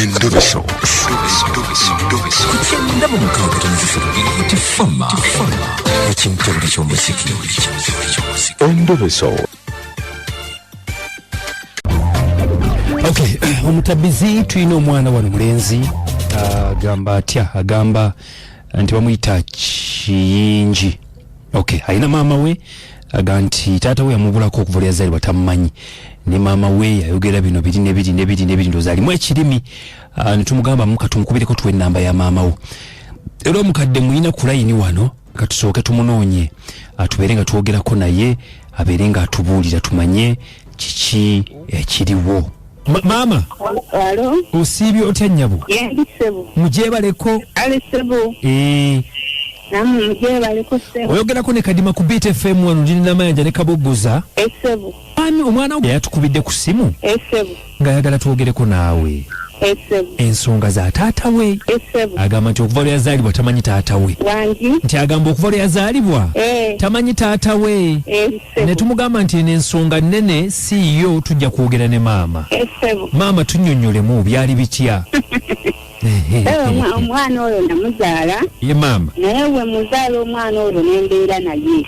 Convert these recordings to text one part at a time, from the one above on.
Endobeso. Kutenda mu mukaaga tonzifuna tifama. Ekintu buli ky'omuziki. Endobeso. Okay, omutabizi tulina omwana wano mulenzi agamba atya agamba nti bamuyita Kiyingi. Okay, alina maama we aga nti taata we yamubulako okuva lwe yazaalibwa tamumanyi ne maama we yayogera bino biri ndoozi alimu ekirimi ne tumugamba muka tumukubireko tuwe ennamba ya maama wo. Era omukadde muyina ku layini wano katusooke tumunoonye atubeere nga twogerako naye abeere nga atubuulira tumanye kiki ekiriwo. Mama. Alo. Osiibye otya nnyabo? Sebo. Mujebaleko. Ali sebo. Namu mujebaleko sebo. Oyogerako ne Kadima ku Beat FM wano ndina Namayanja ne Kabogoza. Sebo. Ani omwana we yatukubidde ku simu? Sebo. Nga yagala twogereko naawe. Sebo. Ensonga za taata we. Sebo. Agamba nti okuva lwe yazaalibwa tamanyi taata we. Wangi. Nti agamba okuva lwe yazaalibwa tamanyi taata we. Sebo. Ne tumugamba nti n'ensonga nnene si yo tujja kwogera ne maama. Sebo. Maama tunnyonnyolemu byali bitya? Omwana oyo namuzaala. Ye maama. Naye we muzaala omwana oyo nembeera naye.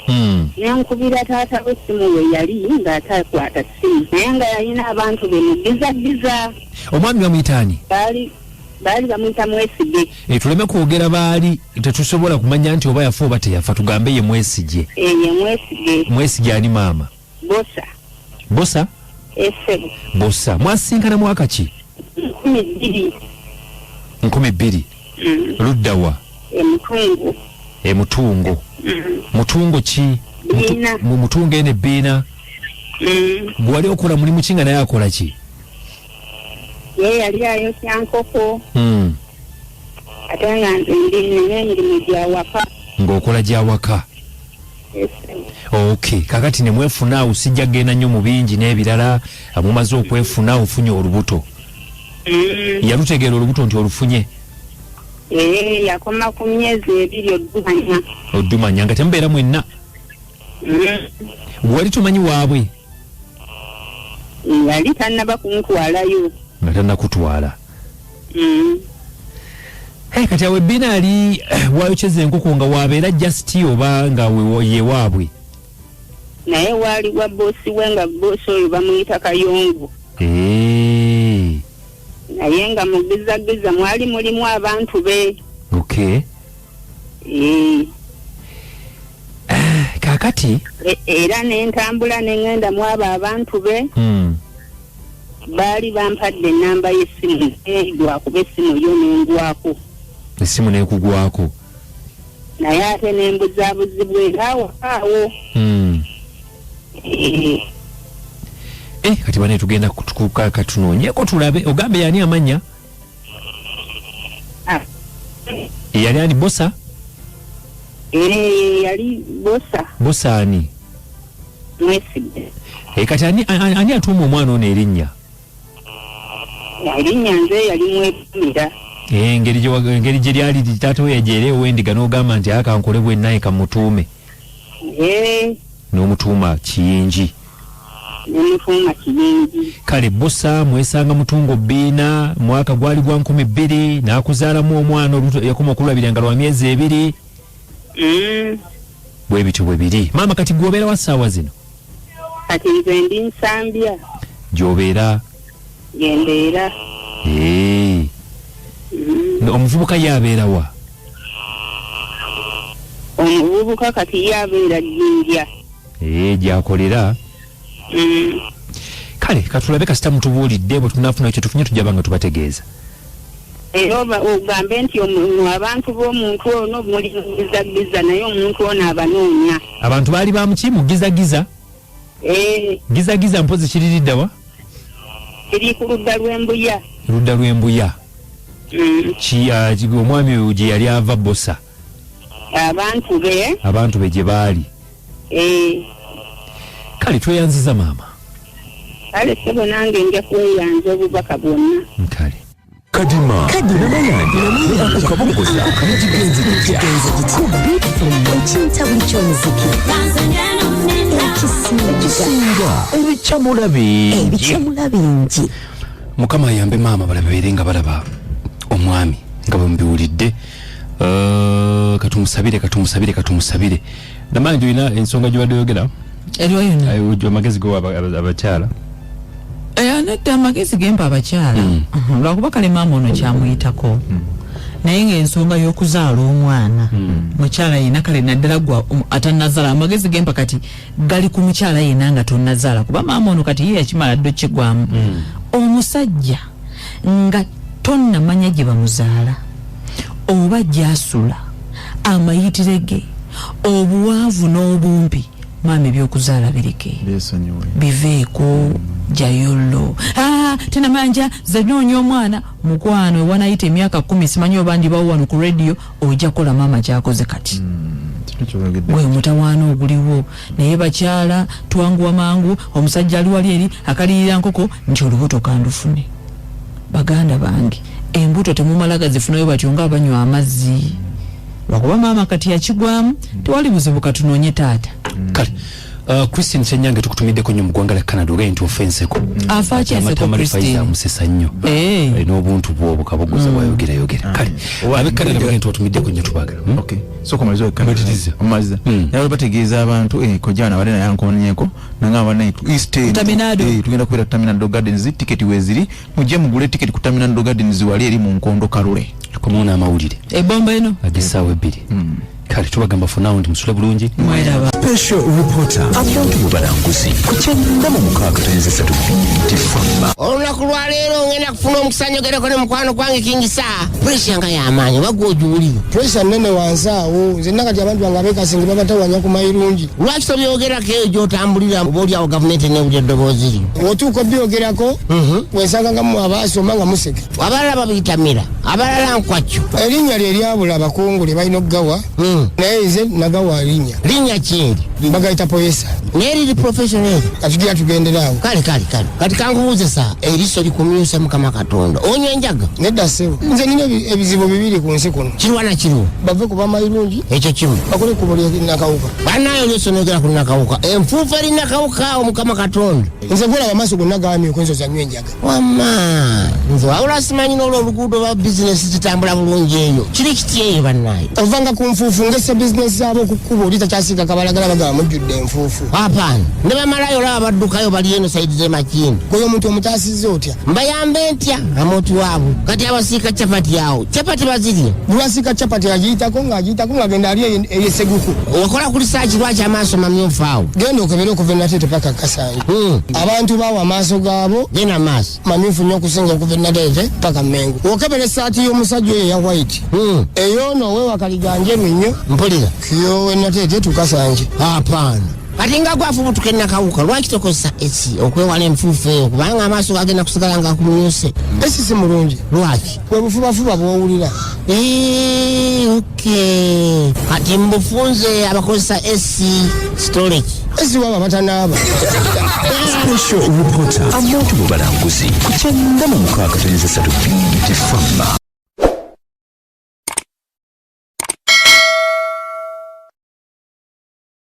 Nenkubira taata we simu we yali ng'atakwata simu. Naye nga yalina abantu be mugizagiza. Omwami bamuyita ani? Baali bamuyita Mwesige. Tuleme kwogera baali tetusobola kumanya nti oba yafa oba teyafa, tugambe ye Mwesige. Ye Mwesige. Mwesige ani maama? Bbosa. Bbosa? Sebo. Bbosa. Mwasinkana mwaka ki? 12. 12. Ludda wa? Mutungo. Mutungo. Mutungo ki? Mutungo ene bbiina. Gwali okola mulimu ki nga naye akola ki? Ye yali ayokya nkoko. Ate nga ndina emirimu gya waka. Ng'okola gya waka. Okay, kakati ne mwefuna usijja genda nnyo mu bingi n'ebirala amumaze okwefuna ofunye olubuto. Yalutegeera olubuto nti olufunye? Yakoma ku myezi 2 oddumanya. Oddumanya nga temubeera mwenna? Wali tumanyi waabwe? Yali tannaba kuntwalayo. Nga tannakutwala. Kati awe bina ali wayokyeza enkoko nga wabeera Justy oba nga ye waabwe? Naye waali wa boosi we nga boosi oyo bamuyita Kayongo. Naye nga mugizagiza mwali mulimu abantu be. Okay. Kakati? Era n'entambula n'engenda mwaba abantu be. Baali bampadde ennamba y'essimu lwakuba essimu yo n'engwako. Essimu n'ekugwako? Naye ate n'embuzaabuzibwa eraawo awo. Kati bane tugenda katunoonyeko tulabe. Ogambe yani amanya? Yali ani Bbosa? Yali Bbosa. Bbosa ani? Mwesige. Kati ani atuuma omwana ono erinnya? Erinnya nze yali Mwepumira. Engeri gye lyali taata we yajeerewo endiga n'ogamba nti akankole bwenna kamutuume. N'omutuuma Kiyingi. N'omutuuma Kiyingi. Kale Bbosa mwesanga Mutungo bbiina mwaka gwali gwa 12 n'akuzaalamu omwana yakoma okulabira nga lwa myezi 2. Bwe bityo bwe biri. Maama kati gwobeera wa ssaawa zino? Kati nze ndi Nsambya. Gy'obeera? Gembeera. Omuvubuka yabeera wa? Omuvubuka kati yabeera Jjinja. Gyakolera? Kale katulabe kasita mutubuulidde bwe tunaafuna ekyo tufunye tujja banga tubategeeza. Era ogambe nti abantu b'omuntu ono muli mugizagiza naye omuntu ono abanoonya. Abantu baali bamuki mugizagiza? Gizagiza mpozi kiriridda wa? Kiri ku ludda lw'embuya. Ludda lw'embuya. Omwami oyo gye yali ava Bbosa. Abantu be gye baali. Kale tweyanziza maama. Kale sebo nange nja kweyanza obubaka bwonna. Kale. Kadima Namayanja akukabogoza nikigenze kitya. Ekinta buli ky'omuziki. Ekisinga. Ebicamula bingi. Mukama yambe maama balabeere nga balaba omwami nga bambiwulidde katumusabire namanyi tulina ensonga gye badde eriwo yonna amagezi go abakyala nedda amagezi gempa abakyala lwakuba kale maama ono kyamuyitako naye ng'ensonga y'okuzaala omwana mukyala yenna kale naddala gwa atannazaala amagezi gempa kati gali ku mukyala yenna nga tonnazaala kuba maama ono kati ye yakimala ddo kigwamu omusajja nga tonnamanya gye bamuzaala oba gy'asula amayitire ge obuwanvu n'obumpi maama ebyokuzaala bireke biveeko jayolo tenamanja zenoonya omwana mukwano ewanayita emyaka 10 simanyi oba ndibawo wano ku radio ojja kola maama kyakoze kati gwe mutawaana oguliwo naye bakyala twanguwa mangu omusajja ali wali eri akalirira nkoko nti olubuto kandufune baganda bange embuto temumala gazifunayo batyo nga abanywa amazzi lwakuba maama kati yakigwamu tewali buzibu katunoonye taata kale Christine Senyange tukutumiddeko nnyo mu ggwanga lya Canada ogaye nti ofenseko afakyeseko Christine musesa nnyo n'obuntu bw'obwo kabogoza bwayogera kale abe Canada ogaye nti otumiddeko nnyo tubaagala soko malizo omaziza naye bategeeza abantu kojana bale na yankonyeko nanga bana East tugenda kubera Terminal Gardens ticket weziri mujje mugule ticket ku Terminal Gardens wali eri mu Nkondo Kalule tukomona amawulire ebomba eno agisawe 2 kale tubagamba for now ndi musule bulungi mweraba Special reporter abantu mu balanguzi ku 96.3 Tifamba olunaku lwa leero ngenda kufuna omukusanyogereko ne mukwano gwange kingisa pressure nga y'amaanyi bagwojuwulire pressure nene wansaawo nze nakati abantu bange abekasinga babatawanya ku mayirungi lwaki tobyogerako eyo gy'otambulira oba oliawo gavumenti newulya eddoboozi lyo otuuka obyogerako wensanga nga mu abaasoma nga museka abalala babiyitamira abalala nkwacyo erinnya lye lyabula abakungu lye balina okugawa naye nze nagawa linnya ki bagayita poyesa naye liri professional katugira tugenderaawo kale kati kankubuuze saa eriiso likumyusa mukama katonda onywa enjaga nedda ssebo nze nina ebizibu bibiri ku nsi kuno kirwana kiriwo bave kuba mayirungi ekyo kimu bakole kubo linakawuka banayo lyosonogera ku linakawuka enfuufu erinakawuka awo mukama katonda nze gwolaba amaaso gonna gaamyuka ensoza nywa enjaga wama nze wabula simanyi n'olwo oluguudo lwa bizinesi zitambula bulungi eyo kiri kiti eyo bannayo ovanga ku nfuufu ngese bizinesi zaabo ku kkubo oli takyasiika kabalagala bagaba mujjudde enfuufu apaana ne bamalayo olaba baddukayo bali eno sayidi z'emakindu gwe omuntu omutaasizza otya mbayambe ntya amooti waabwe kati abasiika capati awo capati bazirya lwasiika capati agiyitako ng'agenda ali eyeseguku wakola ku lisaaki lwaki amaaso mamyufu awo genda okebera okuva enatete paka kasanyi abantu baawo amaaso gaabo genda maaso mamyufu nnyo okusinga okuva enatete paka mmengo okebera essaati y'omusajja oyo eya white eyoono weewakaliganje nnyo mpulira kiyowe enatete tukasanje apaana kati nga gwafubutuka ennakawuka lwaki tokozesa esi okwewala enfuufu eyo kubanga amaaso gagenda kusigala nga kumyuse esi si mulungi lwaki bwe bufubafuba bw'owulira okay kati mbufunze abakozesa esi storage esi waba batanaaba Special reporter abantu mu balanguzi ku 96.3 Tifamba